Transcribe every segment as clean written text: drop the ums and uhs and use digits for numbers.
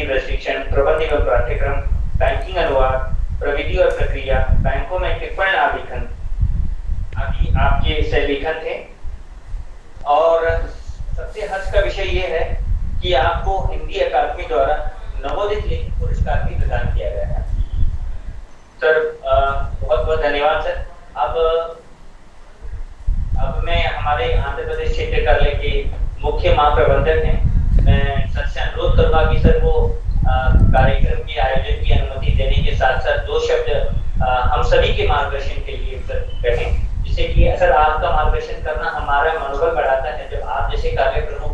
Executive प्रशिक्षण, प्रबंध एवं पाठ्यक्रम, बैंकिंग अनुवाद, प्रविधि और प्रक्रिया, बैंकों में टिप्पण आलेखन आदि आपके विषय लेखन थे। और सबसे हर्ष का विषय ये है कि आपको हिंदी अकादमी द्वारा नवोदित लेखक पुरस्कार भी प्रदान किया गया है। सर बहुत बहुत धन्यवाद सर। अब मैं हमारे आंध्र प्रदेश क्षेत्र कार्यालय के मुख्य महाप्रबंधक हैं, मैं सर से अनुरोध करूंगा कि सर वो कार्यक्रम के आयोजन की अनुमति देने के साथ साथ दो शब्द हम सभी के मार्गदर्शन के लिए सर कहें, जिससे कि सर आपका मार्गदर्शन करना हमारा मनोबल बढ़ाता है। जब आप जैसे कार्य प्रमुख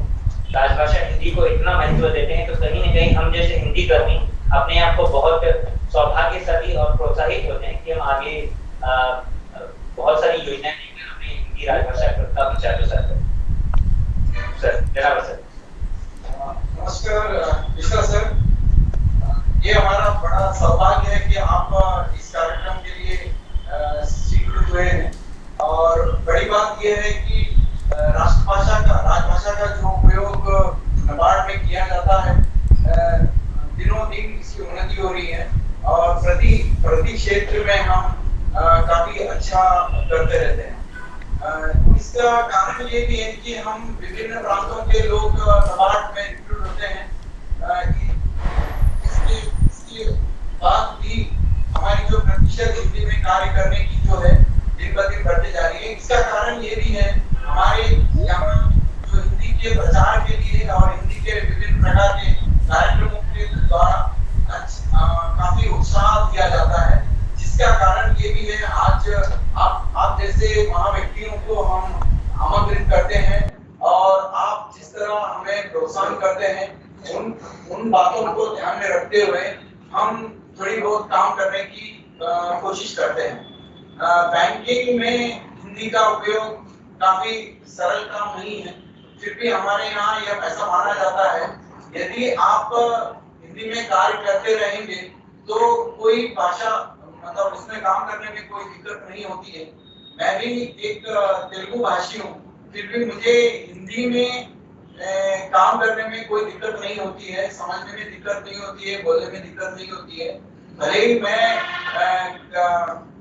राजभाषा हिंदी को इतना महत्व देते हैं तो कहीं न कहीं हम जैसे हिंदी कर्मी अपने आप को बहुत सौभाग्यशाली और प्रोत्साहित होते हैं कि हम आगे बहुत सारी योजनाएं लेकर अपनी हिंदी राजभाषा का प्रचार प्रसार करें। सर जनाब सर। नमस्कार मिश्रा सर, ये हमारा बड़ा सौभाग्य है कि आप इस कार्यक्रम के लिए स्वीकृत हुए हैं। और बड़ी बात यह है कि राजभाषा का जो उपयोग नाबार्ड में किया जाता है, दिनों दिन इसकी उन्नति हो रही है और प्रति क्षेत्र में हम काफी अच्छा करते रहते हैं। इसका कारण ये भी है कि हम विभिन्न प्रांतों के लोग नाबार्ड में रिक्रूट होते हैं। इसकी बात भी हमारी जो प्रतिशत हिंदी में कार्य करने की जो है दिन ब दिन बढ़ते जा रही है। इसका कारण ये भी है हमारे यहाँ जो हिंदी के प्रचार के लिए और हिंदी के विभिन्न प्रकार के कार्यक्रमों के द्वारा काफी उत्साह दिया जाता है, जिसका कारण ये भी है आज आप जैसे महाव्यक्तियों को हम आमंत्रित करते हैं और आप जिस तरह हमें प्रोत्साहन करते हैं उन बातों को ध्यान में रखते हुए हम थोड़ी बहुत काम करने की कोशिश करते हैं। बैंकिंग में हिंदी का उपयोग काफी सरल काम नहीं है, फिर भी हमारे यहाँ यह ऐसा माना जाता है यदि आप हिंदी में कार्य करते रहेंगे तो कोई भाषा मतलब उसमें काम करने में कोई दिक्कत नहीं होती है। मैं भी एक तेलुगु भाषी हूँ, फिर भी मुझे हिंदी में काम करने में कोई दिक्कत नहीं होती है, समझने में दिक्कत नहीं होती है, बोलने में दिक्कत नहीं होती है। भले ही मैं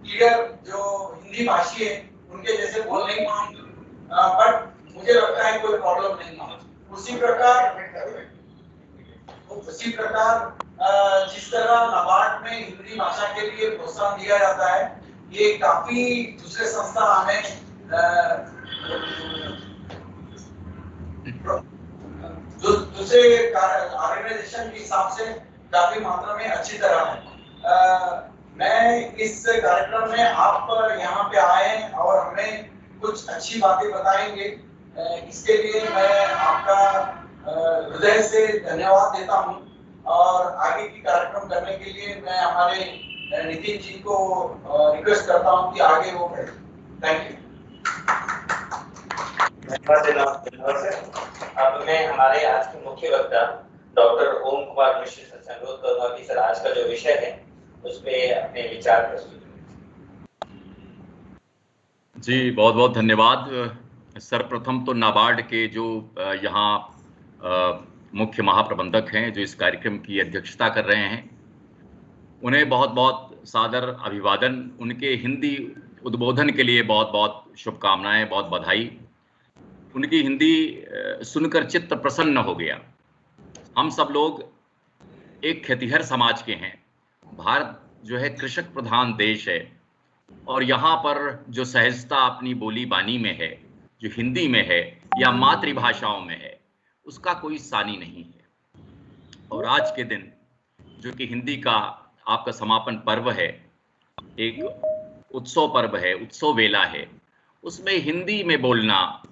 क्लियर जो हिंदी भाषी है उनके जैसे बोल नहीं पाऊंगी, बट मुझे लगता है कोई प्रॉब्लम नहीं है। उसी प्रकार जिस तरह नाबार्ड में हिंदी भाषा के लिए प्रोत्साहन दिया जाता है, ये काफी दूसरे संस्था हमें दूसरे ऑर्गेनाइजेशन के हिसाब से काफी मात्रा में अच्छी तरह है। मैं इस कार्यक्रम में आप यहाँ पे आए और हमें कुछ अच्छी बातें बताएंगे, इसके लिए मैं आपका हृदय से धन्यवाद देता हूँ। और आगे की कार्यक्रम करने के लिए मैं हमारे नितिन जी को रिक्वेस्ट करता हूँ कि आगे वो बढ़े। Thank you. अब मैं हमारे आज के मुख्य वक्ता डॉक्टर ओम कुमार मिश्र से अनुरोध करूंगा कि सर आज का जो विषय है उस पे अपने विचार प्रस्तुत करें। जी बहुत बहुत धन्यवाद। सर्वप्रथम तो नाबार्ड के जो यहाँ मुख्य महाप्रबंधक हैं जो इस कार्यक्रम की अध्यक्षता कर रहे हैं, उन्हें बहुत बहुत सादर अभिवादन। उनके हिंदी उद्बोधन के लिए बहुत बहुत शुभकामनाएं, बहुत बधाई। उनकी हिंदी सुनकर चित्त प्रसन्न हो गया। हम सब लोग एक खेतिहर समाज के हैं। भारत जो है कृषक प्रधान देश है और यहाँ पर जो सहजता अपनी बोली बानी में है, जो हिंदी में है या मातृभाषाओं में है, उसका कोई सानी नहीं है। और आज के दिन जो कि हिंदी का आपका समापन पर्व है, एक उत्सव पर्व है, उत्सव वेला है, उसमें हिंदी में बोलना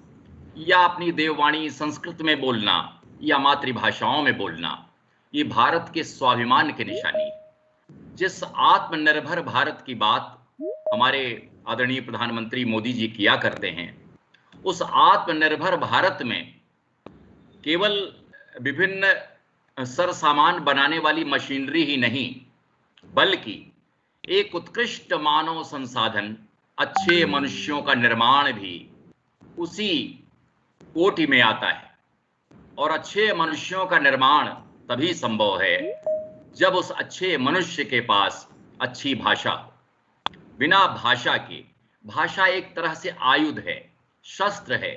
या अपनी देववाणी संस्कृत में बोलना या मातृभाषाओं में बोलना, ये भारत के स्वाभिमान की निशानी है। जिस आत्मनिर्भर भारत की बात हमारे आदरणीय प्रधानमंत्री मोदी जी किया करते हैं, उस आत्मनिर्भर भारत में केवल विभिन्न सरसामान बनाने वाली मशीनरी ही नहीं, बल्कि एक उत्कृष्ट मानव संसाधन, अच्छे मनुष्यों का निर्माण भी उसी कोटि में आता है। और अच्छे मनुष्यों का निर्माण तभी संभव है जब उस अच्छे मनुष्य के पास अच्छी भाषा हो। बिना भाषा के, भाषा एक तरह से आयुध है, शस्त्र है,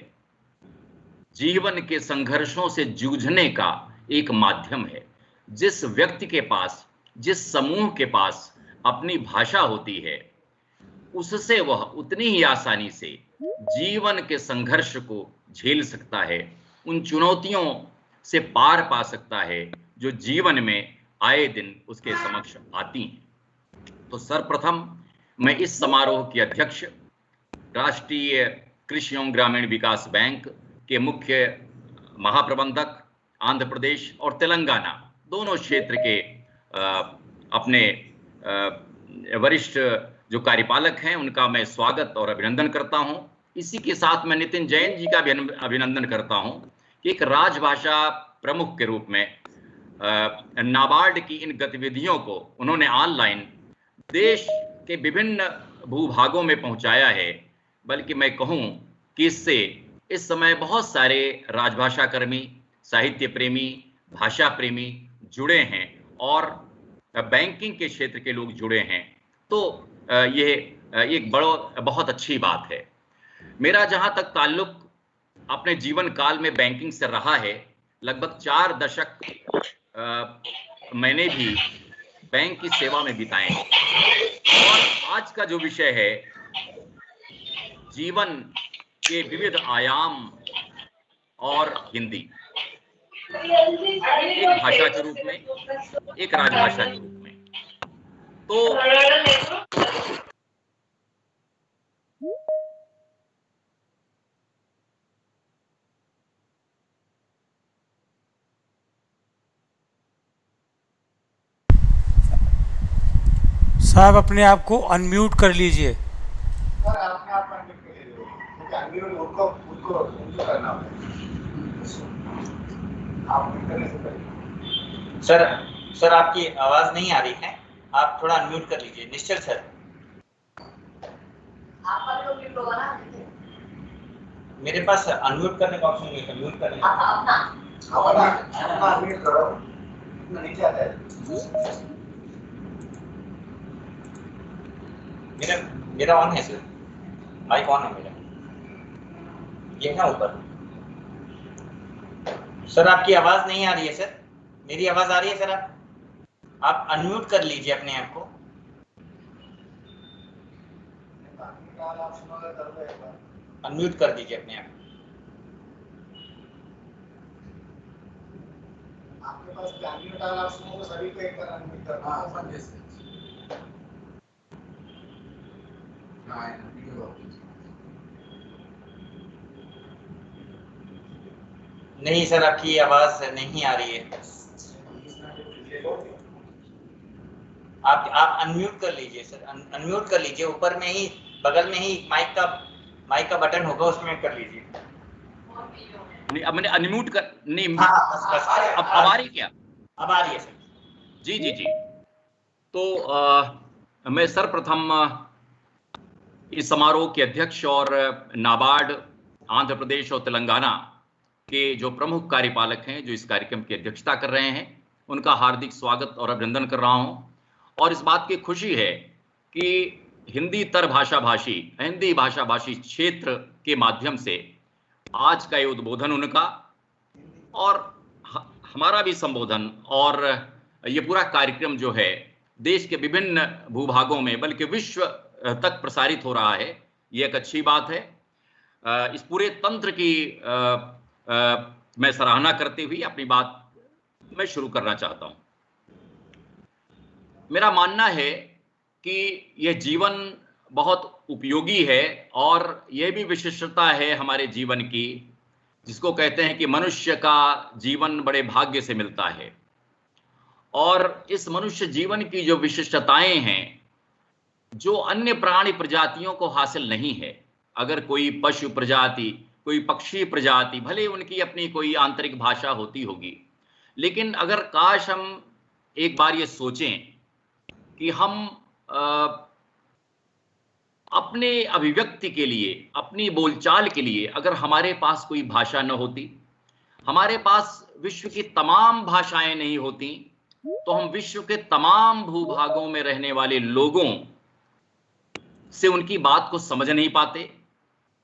जीवन के संघर्षों से जूझने का एक माध्यम है। जिस व्यक्ति के पास, जिस समूह के पास अपनी भाषा होती है, उससे वह उतनी ही आसानी से जीवन के संघर्ष को झेल सकता है, उन चुनौतियों से पार पा सकता है जो जीवन में आए दिन उसके समक्ष आती हैं। तो सर्वप्रथम मैं इस समारोह की अध्यक्ष, राष्ट्रीय कृषि एवं ग्रामीण विकास बैंक के मुख्य महाप्रबंधक आंध्र प्रदेश और तेलंगाना दोनों क्षेत्र के अपने वरिष्ठ जो कार्यपालक हैं उनका मैं स्वागत और अभिनंदन करता हूं। इसी के साथ मैं नितिन जैन जी का भी अभिनंदन करता हूं कि एक राजभाषा प्रमुख के रूप में नाबार्ड की इन गतिविधियों को उन्होंने ऑनलाइन देश के विभिन्न भूभागों में पहुंचाया है। बल्कि मैं कहूं कि इससे इस समय बहुत सारे राजभाषा कर्मी, साहित्य प्रेमी, भाषा प्रेमी जुड़े हैं और बैंकिंग के क्षेत्र के लोग जुड़े हैं। तो ये एक बहुत अच्छी बात है। मेरा जहां तक ताल्लुक अपने जीवन काल में बैंकिंग से रहा है, लगभग 4 दशक मैंने भी बैंक की सेवा में बिताए हैं। और आज का जो विषय है, जीवन के विविध आयाम और हिंदी, एक भाषा के रूप में, एक राजभाषा के रूप में। तो साहब अपने आप को अनम्यूट कर लीजिए। सर अपने आप अनम्यूट कर लीजिए, क्योंकि अनम्यूट उनको करना होता है। आप म्यूट करने से पहले सर आपकी आवाज नहीं आ रही है, आप थोड़ा अनम्यूट कर लीजिए। निश्चल सर, आपका तो म्यूट होगा ना? मेरे पास अनम्यूट करने का ऑप्शन नहीं है, म्यूट करने का। अपना अनम्यूट करो, इतना नीचे आता है। मेरा ऑन है सर, माइक ऑन है मेरा, ये है ऊपर। सर आपकी आवाज नहीं आ रही है सर, मेरी आवाज आ रही है सर? आप अनम्यूट कर लीजिए अपने आप को। अनम्यूट कर दीजिए अपने आप। आपके पास अनम्यूट वाला ऑप्शन है तो सभी को एक बार अनम्यूट करना है। नहीं सर, आपकी आवाज नहीं आ रही है। आप अनम्यूट कर लीजिए सर, अनम्यूट कर लीजिए। ऊपर में ही बगल में ही माइक का बटन होगा, उसमें कर लीजिए। नहीं, अब मैंने अनम्यूट कर नहीं। बस। अब आ रही क्या? अब आ रही है सर। जी। तो मैं सर्वप्रथम इस समारोह के अध्यक्ष और नाबार्ड आंध्र प्रदेश और तेलंगाना के जो प्रमुख कार्यपालक हैं जो इस कार्यक्रम की अध्यक्षता कर रहे हैं, उनका हार्दिक स्वागत और अभिनंदन कर रहा हूं। और इस बात की खुशी है कि हिंदी भाषा भाषी क्षेत्र के माध्यम से आज का ये उद्बोधन उनका और हमारा भी संबोधन और ये पूरा कार्यक्रम जो है देश के विभिन्न भूभागों में बल्कि विश्व तक प्रसारित हो रहा है। ये एक अच्छी बात है। इस पूरे तंत्र की मैं सराहना करते हुए अपनी बात मैं शुरू करना चाहता हूं। मेरा मानना है कि यह जीवन बहुत उपयोगी है और यह भी विशिष्टता है हमारे जीवन की, जिसको कहते हैं कि मनुष्य का जीवन बड़े भाग्य से मिलता है। और इस मनुष्य जीवन की जो विशिष्टताएं हैं जो अन्य प्राणी प्रजातियों को हासिल नहीं है। अगर कोई पशु प्रजाति, कोई पक्षी प्रजाति, भले उनकी अपनी कोई आंतरिक भाषा होती होगी, लेकिन अगर काश हम एक बार ये सोचें कि हम अपने अभिव्यक्ति के लिए, अपनी बोलचाल के लिए अगर हमारे पास कोई भाषा न होती, हमारे पास विश्व की तमाम भाषाएं नहीं होती तो हम विश्व के तमाम भूभागों में रहने वाले लोगों से उनकी बात को समझ नहीं पाते,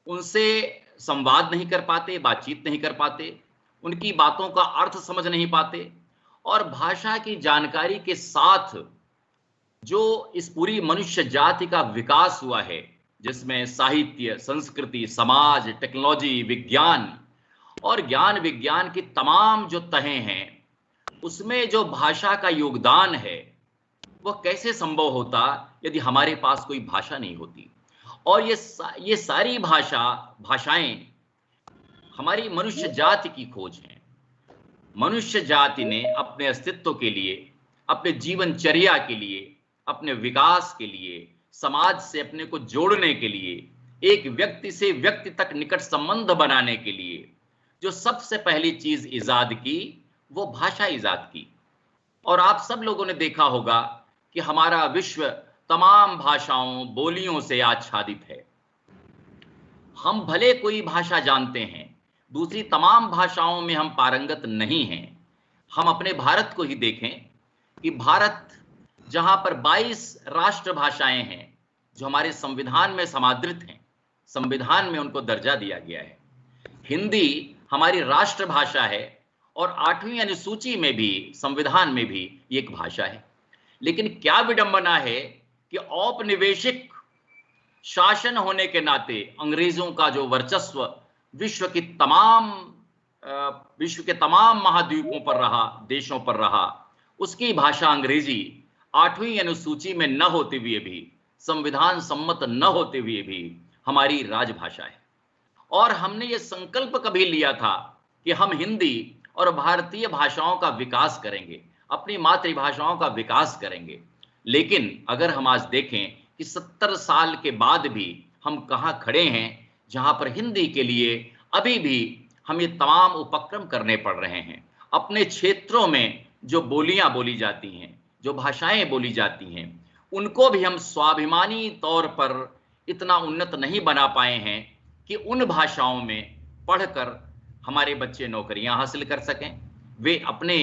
उनसे संवाद नहीं कर पाते, बातचीत नहीं कर पाते, उनकी बातों का अर्थ समझ नहीं पाते। और भाषा की जानकारी के साथ जो इस पूरी मनुष्य जाति का विकास हुआ है, जिसमें साहित्य, संस्कृति, समाज, टेक्नोलॉजी, विज्ञान और ज्ञान विज्ञान की तमाम जो तहें हैं, उसमें जो भाषा का योगदान है वह कैसे संभव होता यदि हमारे पास कोई भाषा नहीं होती। और ये सारी भाषाएं हमारी मनुष्य जाति की खोज हैं। मनुष्य जाति ने अपने अस्तित्व के लिए, अपने जीवनचर्या के लिए, अपने विकास के लिए, समाज से अपने को जोड़ने के लिए, एक व्यक्ति से व्यक्ति तक निकट संबंध बनाने के लिए जो सबसे पहली चीज इजाद की वो भाषा इजाद की। और आप सब लोगों ने देखा होगा कि हमारा विश्व तमाम भाषाओं, बोलियों से आच्छादित है। हम भले कोई भाषा जानते हैं, दूसरी तमाम भाषाओं में हम पारंगत नहीं हैं। हम अपने भारत को ही देखें कि भारत जहां पर 22 राष्ट्र भाषाएं हैं जो हमारे संविधान में समादृत हैं, संविधान में उनको दर्जा दिया गया है। हिंदी हमारी राष्ट्र भाषा है और 8वीं अनुसूची में भी, संविधान में भी एक भाषा है। लेकिन क्या विडंबना है कि औपनिवेशिक शासन होने के नाते अंग्रेजों का जो वर्चस्व विश्व के तमाम महाद्वीपों पर रहा, देशों पर रहा, उसकी भाषा अंग्रेजी 8वीं अनुसूची में न होते हुए भी, संविधान सम्मत न होते हुए भी हमारी राजभाषा है। और हमने ये संकल्प कभी लिया था कि हम हिंदी और भारतीय भाषाओं का विकास करेंगे, अपनी मातृभाषाओं का विकास करेंगे। लेकिन अगर हम आज देखें कि 70 साल के बाद भी हम कहाँ खड़े हैं, जहां पर हिंदी के लिए अभी भी हमें तमाम उपक्रम करने पड़ रहे हैं। अपने क्षेत्रों में जो बोलियां बोली जाती हैं, जो भाषाएं बोली जाती हैं, उनको भी हम स्वाभिमानी तौर पर इतना उन्नत नहीं बना पाए हैं कि उन भाषाओं में पढ़कर हमारे बच्चे नौकरियां हासिल कर सकें, वे अपने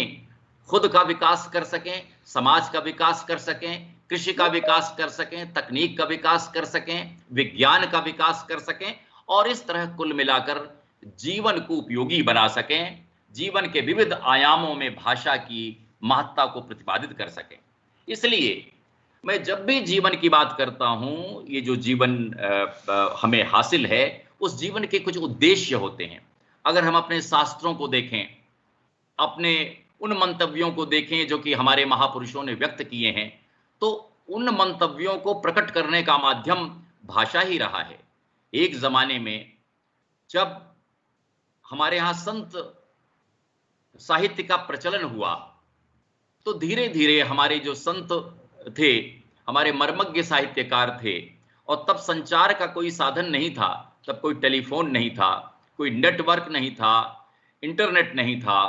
खुद का विकास कर सकें, समाज का विकास कर सकें, कृषि का विकास कर सकें, तकनीक का विकास कर सकें, विज्ञान का विकास कर सकें और इस तरह कुल मिलाकर जीवन को उपयोगी बना सकें, जीवन के विविध आयामों में भाषा की महत्ता को प्रतिपादित कर सकें। इसलिए मैं जब भी जीवन की बात करता हूं, ये जो जीवन हमें हासिल है, उस जीवन के कुछ उद्देश्य होते हैं। अगर हम अपने शास्त्रों को देखें, अपने उन मंतव्यों को देखें जो कि हमारे महापुरुषों ने व्यक्त किए हैं, तो उन मंतव्यों को प्रकट करने का माध्यम भाषा ही रहा है। एक जमाने में जब हमारे यहाँ संत साहित्य का प्रचलन हुआ, तो धीरे धीरे हमारे जो संत थे, हमारे मर्मज्ञ साहित्यकार थे, और तब संचार का कोई साधन नहीं था, तब कोई टेलीफोन नहीं था, कोई नेटवर्क नहीं था, इंटरनेट नहीं था,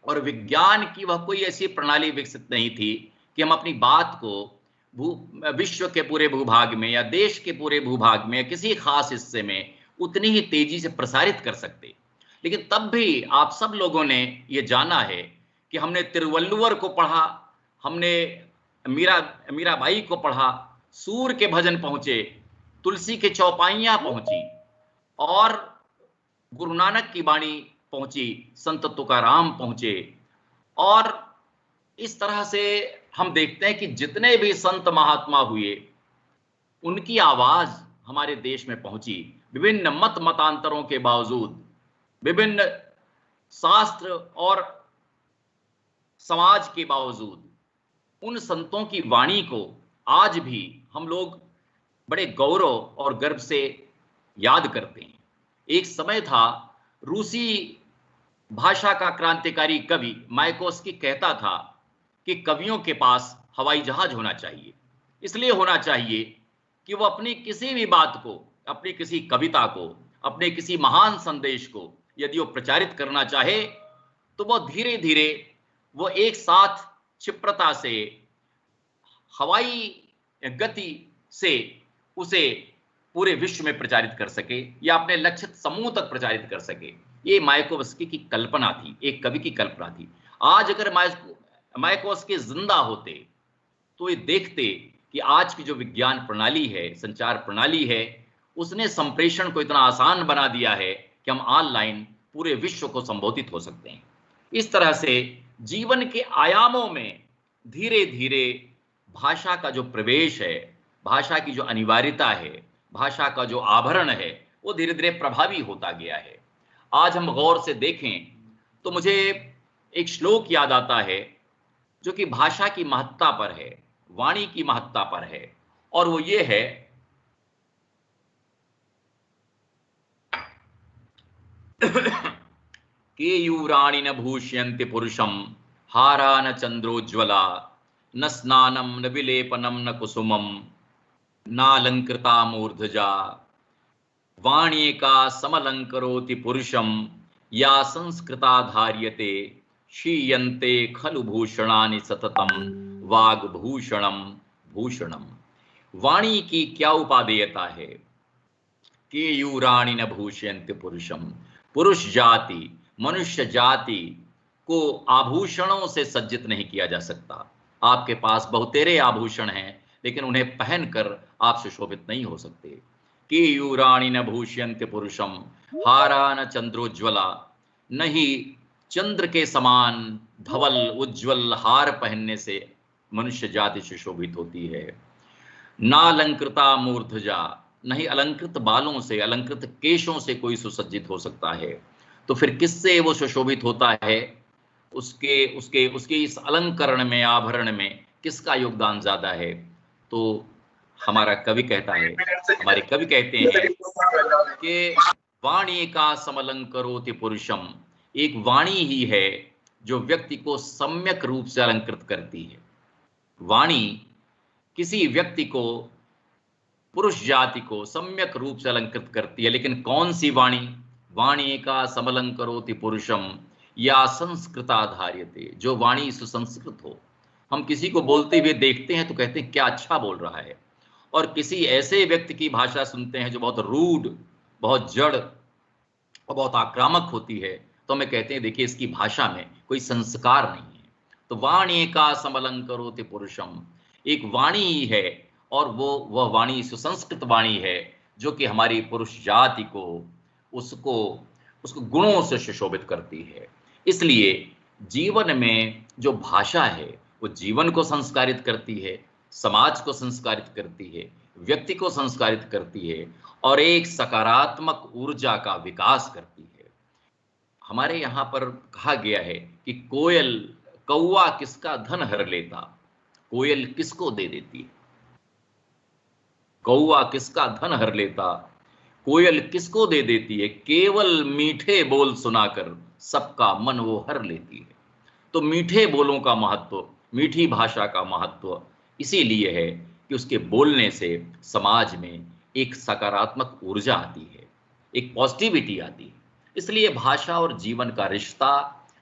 और विज्ञान की वह कोई ऐसी प्रणाली विकसित नहीं थी कि हम अपनी बात को विश्व के पूरे भूभाग में या देश के पूरे भूभाग में किसी खास हिस्से में उतनी ही तेजी से प्रसारित कर सकते। लेकिन तब भी आप सब लोगों ने ये जाना है कि हमने तिरुवल्लुवर को पढ़ा, हमने मीराबाई को पढ़ा, सूर के भजन पहुंचे, तुलसी के चौपाइयां पहुंची और गुरु नानक की वाणी पहुंची, संत तुकाराम पहुंचे। और इस तरह से हम देखते हैं कि जितने भी संत महात्मा हुए, उनकी आवाज हमारे देश में पहुंची। विभिन्न मत मतांतरों के बावजूद, विभिन्न शास्त्र और समाज के बावजूद, उन संतों की वाणी को आज भी हम लोग बड़े गौरव और गर्व से याद करते हैं। एक समय था, रूसी भाषा का क्रांतिकारी कवि मायकोस्की कहता था कि कवियों के पास हवाई जहाज होना चाहिए। इसलिए होना चाहिए कि वो अपनी किसी भी बात को, अपनी किसी कविता को, अपने किसी महान संदेश को यदि वो प्रचारित करना चाहे, तो वो धीरे धीरे वो एक साथ क्षिप्रता से, हवाई गति से उसे पूरे विश्व में प्रचारित कर सके या अपने लक्षित समूह तक प्रचारित कर सके। ये मायाकोव्स्की की कल्पना थी, एक कवि की कल्पना थी। आज अगर मायाकोव्स्की जिंदा होते तो ये देखते कि आज की जो विज्ञान प्रणाली है, संचार प्रणाली है, उसने संप्रेषण को इतना आसान बना दिया है कि हम ऑनलाइन पूरे विश्व को संबोधित हो सकते हैं। इस तरह से जीवन के आयामों में धीरे धीरे भाषा का जो प्रवेश है, भाषा की जो अनिवार्यता है, भाषा का जो आवरण है, वो धीरे धीरे प्रभावी होता गया है। आज हम गौर से देखें तो मुझे एक श्लोक याद आता है जो कि भाषा की महत्ता पर है, वाणी की महत्ता पर है, और वो ये है केयूराणि न भूष्यन्ति पुरुषं हारा न चंद्रोज्ज्वला न स्नानं न विलेपनं न कुसुमं नालंकृता मूर्धजा वाण्येका समलंकरोति पुरुषं या संस्कृता धार्यते क्षीयन्ते खलु भूषणानि सततं वाग्भूषणं भूषणम। वाणी की क्या उपादेयता है? केयूराणि न भूषयन्ति पुरुषम, पुरुष जाति, मनुष्य जाति को आभूषणों से सज्जित नहीं किया जा सकता। आपके पास बहुतेरे आभूषण हैं, लेकिन उन्हें पहनकर आप सुशोभित नहीं हो सकते। केयूराणि न भूषयन्ति पुरुषम हारा न चंद्रोज्ज्वला, नहीं चंद्र के समान धवल उज्ज्वल हार पहनने से मनुष्य जाति सुशोभित होती है। नालंकृता मूर्धजा, नहीं अलंकृत बालों से, अलंकृत केशों से कोई सुसज्जित हो सकता है। तो फिर किससे वो सुशोभित होता है? उसके इस अलंकरण में, आभरण में किसका योगदान ज्यादा है? तो हमारा कवि कहता है, हमारे कवि कहते हैं कि वाणी का समलंकरोति पुरुषम, एक वाणी ही है जो व्यक्ति को सम्यक रूप से अलंकृत करती है। वाणी किसी व्यक्ति को, पुरुष जाति को सम्यक रूप से अलंकृत करती है, लेकिन कौन सी वाणी? वाणी का समलंकरोति पुरुषम या संस्कृता धार्यते, जो वाणी सुसंस्कृत हो। हम किसी को बोलते हुए देखते हैं तो कहते हैं क्या अच्छा बोल रहा है, और किसी ऐसे व्यक्ति की भाषा सुनते हैं जो बहुत रूड, बहुत जड़ और बहुत आक्रामक होती है, तो हमें कहते हैं देखिए इसकी भाषा में कोई संस्कार नहीं है। तो वाणी का समलंकरोति पुरुषम, एक वाणी ही है, और वह वाणी सुसंस्कृत वाणी है जो कि हमारी पुरुष जाति को, उसको गुणों से सुशोभित करती है। इसलिए जीवन में जो भाषा है वो जीवन को संस्कारित करती है, समाज को संस्कारित करती है, व्यक्ति को संस्कारित करती है, और एक सकारात्मक ऊर्जा का विकास करती है। हमारे यहाँ पर कहा गया है कि कौवा किसका धन हर लेता, कोयल किसको दे देती है? कौवा किसका धन हर लेता, कोयल किसको दे देती है? केवल मीठे बोल सुनाकर सबका मन वो हर लेती है। तो मीठे बोलों का महत्व, मीठी भाषा का महत्व इसीलिए है कि उसके बोलने से समाज में एक सकारात्मक ऊर्जा आती है, एक पॉजिटिविटी आती है। इसलिए भाषा और जीवन का रिश्ता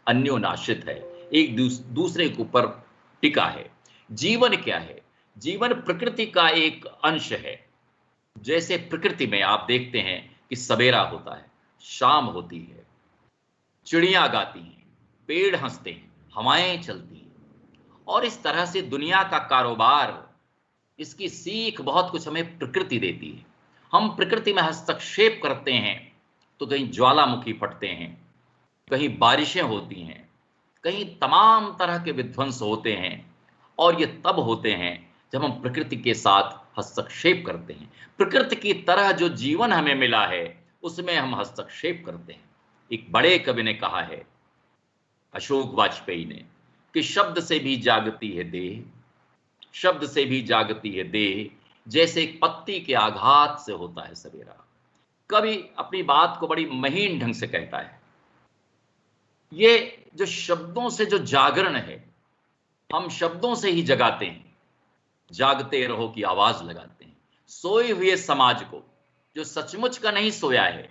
अन्योनाश्रित है, एक दूसरे के ऊपर टिका है। जीवन क्या है? जीवन प्रकृति का एक अंश है। जैसे प्रकृति में आप देखते हैं कि सवेरा होता है, शाम होती है, चिड़ियां गाती हैं, पेड़ हंसते हैं, हवाएं चलती हैं, और इस तरह से दुनिया का कारोबार, इसकी सीख बहुत कुछ हमें प्रकृति देती है। हम प्रकृति में हस्तक्षेप करते हैं तो कहीं ज्वालामुखी फटते हैं, कहीं बारिशें होती हैं, कहीं तमाम तरह के विध्वंस होते हैं, और ये तब होते हैं जब हम प्रकृति के साथ हस्तक्षेप करते हैं। प्रकृति की तरह जो जीवन हमें मिला है उसमें हम हस्तक्षेप करते हैं। एक बड़े कवि ने कहा है, अशोक वाजपेयी ने, कि शब्द से भी जागती है देह, शब्द से भी जागती है देह, जैसे एक पत्ती के आघात से होता है सवेरा। कवि अपनी बात को बड़ी महीन ढंग से कहता है। ये जो शब्दों से जो जागरण है, हम शब्दों से ही जगाते हैं, जागते रहो की आवाज लगाते हैं। सोए हुए समाज को, जो सचमुच का नहीं सोया है,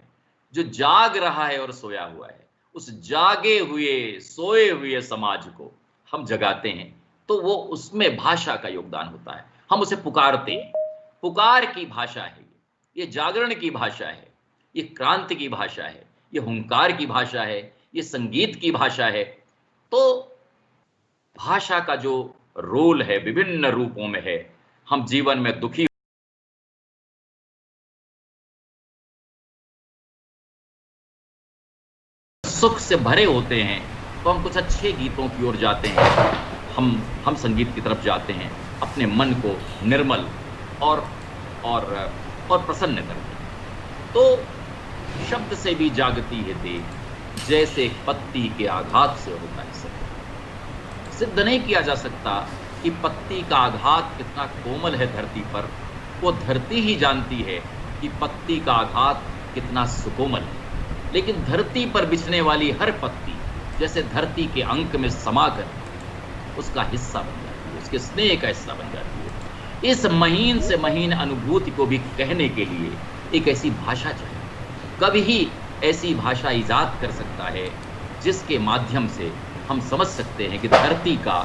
जो जाग रहा है और सोया हुआ है, उस जागे हुए सोए हुए समाज को हम जगाते हैं, तो वो उसमें भाषा का योगदान होता है। हम उसे पुकारते हैं। पुकार की भाषा है ये जागरण की भाषा है, ये क्रांति की भाषा है, ये हुंकार की भाषा है, ये संगीत की भाषा है। तो भाषा का जो रोल है विभिन्न रूपों में है। हम जीवन में दुखी सुख से भरे होते हैं तो हम कुछ अच्छे गीतों की ओर जाते हैं, हम संगीत की तरफ जाते हैं, अपने मन को निर्मल और प्रसन्न करते हैं। तो शब्द से भी जागती है देह, जैसे पत्ती के आघात से होता है सब। सिद्ध नहीं किया जा सकता कि पत्ती का आघात कितना कोमल है धरती पर, वो धरती ही जानती है कि पत्ती का आघात कितना सुकोमल है। लेकिन धरती पर बिछने वाली हर पत्ती जैसे धरती के अंक में समाकर उसका हिस्सा बन जाती है, उसके स्नेह का हिस्सा बन जाती है। इस महीन से महीन अनुभूति को भी कहने के लिए एक ऐसी भाषा चाहिए। कभी ही ऐसी भाषा इजाद कर सकता है जिसके माध्यम से हम समझ सकते हैं कि धरती का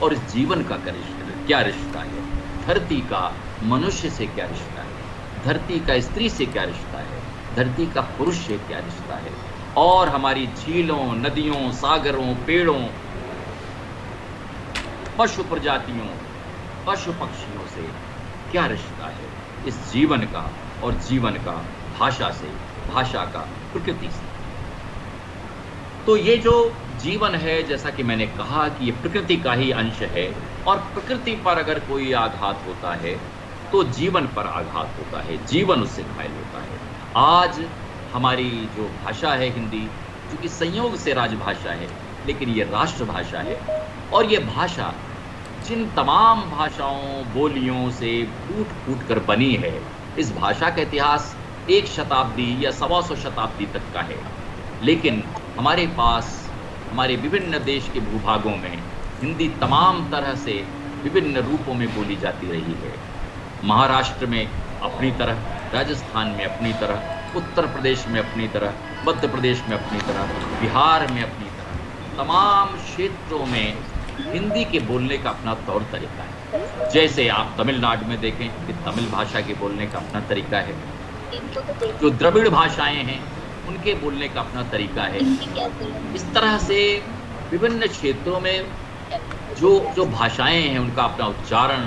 और इस जीवन का क्या रिश्ता है, धरती का मनुष्य से क्या रिश्ता है, धरती का स्त्री से क्या रिश्ता है, धरती का पुरुष से क्या रिश्ता है, और हमारी झीलों, नदियों, सागरों, पेड़ों, पशु प्रजातियों, पशु पक्षियों से क्या रिश्ता है, इस जीवन का और जीवन का भाषा से, भाषा का प्रकृति से। तो ये जो जीवन है, जैसा कि मैंने कहा कि ये प्रकृति का ही अंश है, और प्रकृति पर अगर कोई आघात होता है तो जीवन पर आघात होता है, जीवन उससे घायल होता है। आज हमारी जो भाषा है हिंदी, क्योंकि संयोग से राजभाषा है, लेकिन ये राष्ट्रभाषा है, और ये भाषा जिन तमाम भाषाओं, बोलियों से फूट फूट कर बनी है, इस भाषा का इतिहास 1 शताब्दी या 125 शताब्दी तक का है। लेकिन हमारे पास हमारे विभिन्न देश के भूभागों में हिंदी तमाम तरह से विभिन्न रूपों में बोली जाती रही है। महाराष्ट्र में अपनी तरह, राजस्थान में अपनी तरह, उत्तर प्रदेश में अपनी तरह, मध्य प्रदेश में अपनी तरह, बिहार में अपनी तरह, तमाम क्षेत्रों में हिंदी के बोलने का अपना तौर तरीका है। जैसे आप तमिलनाडु में देखें कि तमिल भाषा के बोलने का अपना तरीका है, जो द्रविड़ भाषाएं हैं उनके बोलने का अपना तरीका है। इस तरह से विभिन्न क्षेत्रों में जो भाषाएं हैं उनका अपना उच्चारण,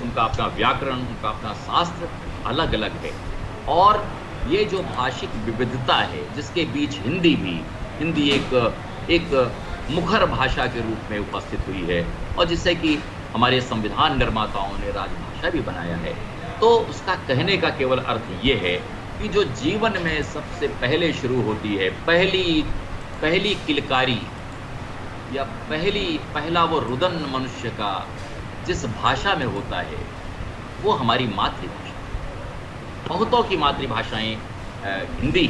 उनका अपना व्याकरण, उनका अपना शास्त्र अलग अलग है। और ये जो भाषिक विविधता है जिसके बीच हिंदी एक मुखर भाषा के रूप में उपस्थित हुई है, और जिससे कि हमारे संविधान निर्माताओं ने राजभाषा भी बनाया है, तो उसका कहने का केवल अर्थ ये है कि जो जीवन में सबसे पहले शुरू होती है, पहली किलकारी या पहला वो रुदन मनुष्य का जिस भाषा में होता है, वो हमारी मातृभाषा। बहुतों की मातृभाषाएं हिंदी,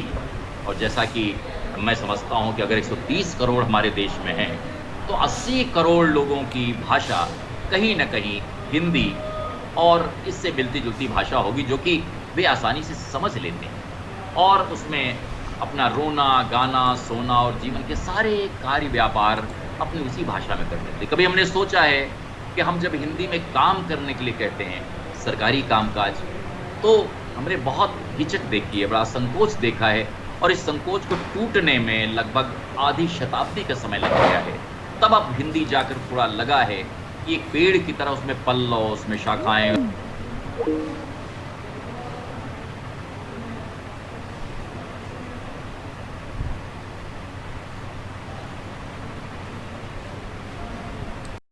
और जैसा कि मैं समझता हूं कि अगर 130 करोड़ हमारे देश में हैं, तो 80 करोड़ लोगों की भाषा कहीं ना कहीं हिंदी और इससे मिलती जुलती भाषा होगी, जो कि वे आसानी से समझ लेते हैं, और उसमें अपना रोना, गाना, सोना और जीवन के सारे कार्य व्यापार अपनी उसी भाषा में कर लेते हैं। कभी हमने सोचा है कि हम जब हिंदी में काम करने के लिए कहते हैं, सरकारी कामकाज, तो हमने बहुत हिचक देखी है, बड़ा संकोच देखा है, और इस संकोच को टूटने में लगभग आधी शताब्दी का समय लग गया है। तब अब हिंदी जाकर थोड़ा लगा है कि एक पेड़ की तरह उसमें पल्लव, उसमें शाखाएं